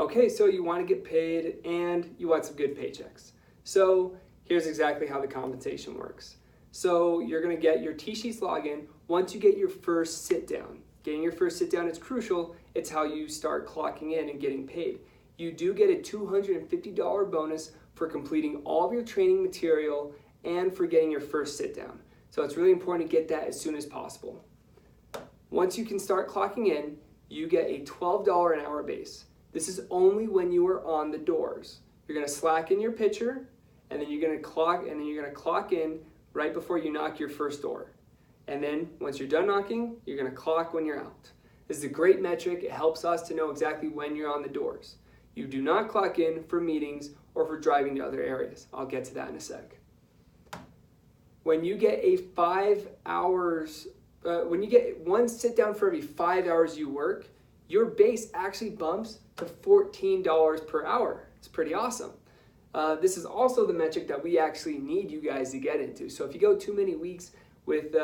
Okay, so you want to get paid and you want some good paychecks. So here's exactly how the compensation works. So you're going to get your T-Sheets login once you get your first sit down. Getting your first sit down is crucial. It's how you start clocking in and getting paid. You do get a $250 bonus for completing all of your training material and for getting your first sit down. So it's really important to get that as soon as possible. Once you can start clocking in, you get a $12 an hour base. This is only when you are on the doors. You're going to slack in your pitcher, and then you're going to clock in right before you knock your first door. And then once you're done knocking, you're going to clock when you're out. This is a great metric. It helps us to know exactly when you're on the doors. You do not clock in for meetings or for driving to other areas. I'll get to that in a sec. When you get when you get one sit down for every 5 hours you work, your base actually bumps to $14 per hour. It's pretty awesome. This is also the metric that we actually need you guys to get into. So if you go too many weeks with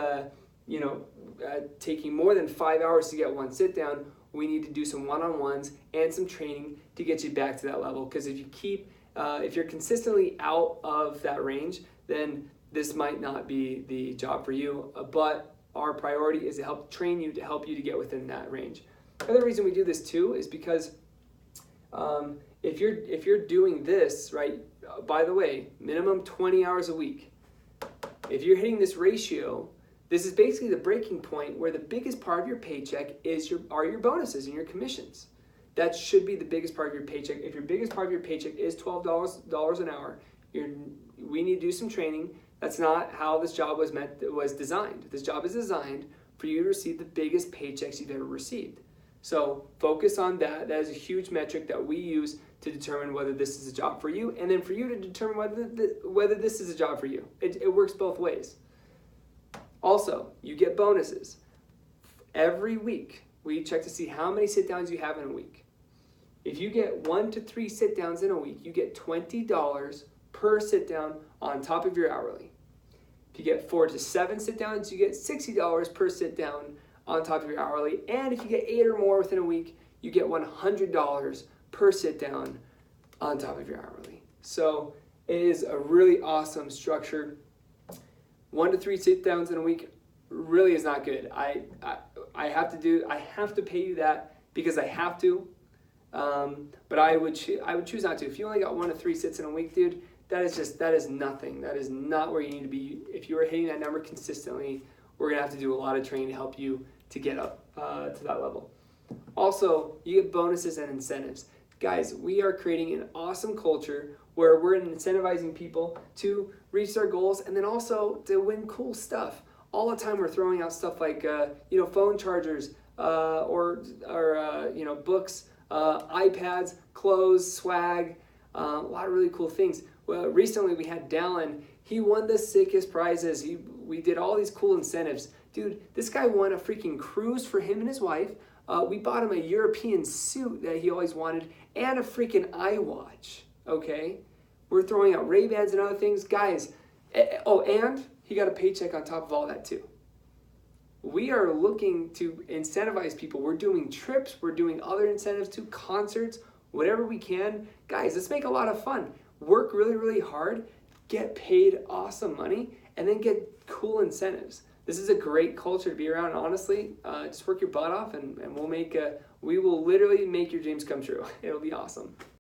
taking more than 5 hours to get one sit down, we need to do some one-on-ones and some training to get you back to that level. Because if you're consistently out of that range, then this might not be the job for you. But our priority is to help train you, to help you to get within that range. The other reason we do this too is because if you're doing this, right, by the way, minimum 20 hours a week. If you're hitting this ratio, this is basically the breaking point where the biggest part of your paycheck are your bonuses and your commissions. That should be the biggest part of your paycheck. If your biggest part of your paycheck is $12 an hour, we need to do some training. That's not how this job was designed. This job is designed for you to receive the biggest paychecks you've ever received. So focus on that. That is a huge metric that we use to determine whether this is a job for you, and then for you to determine whether this is a job for you. It works both ways. Also, you get bonuses. Every week, we check to see how many sit-downs you have in a week. If you get 1 to 3 sit-downs in a week, you get $20 per sit-down on top of your hourly. If you get 4 to 7 sit-downs, you get $60 per sit-down on top of your hourly. And if you get 8 or more within a week, you get $100 per sit-down on top of your hourly. So it is a really awesome structure. 1 to 3 sit-downs in a week really is not good. I have to pay you that because I have to, but I would choose not to. If you only got 1 to 3 sits in a week, dude, that is nothing. That is not where you need to be. If you are hitting that number consistently, we're gonna have to do a lot of training to help you to get up to that level. Also, you get bonuses and incentives. Guys, we are creating an awesome culture where we're incentivizing people to reach their goals and then also to win cool stuff. All the time we're throwing out stuff like phone chargers or books, iPads, clothes, swag, a lot of really cool things. Well, recently we had Dallin. He won the sickest prizes. We did all these cool incentives. Dude, this guy won a freaking cruise for him and his wife. We bought him a European suit that he always wanted and a freaking iWatch, okay? We're throwing out Ray-Bans and other things. Guys, and he got a paycheck on top of all that too. We are looking to incentivize people. We're doing trips. We're doing other incentives too, concerts, whatever we can. Guys, let's make a lot of fun. Work really, really hard, get paid awesome money, and then get cool incentives. This is a great culture to be around. Honestly, just work your butt off, and we will literally make your dreams come true. It'll be awesome.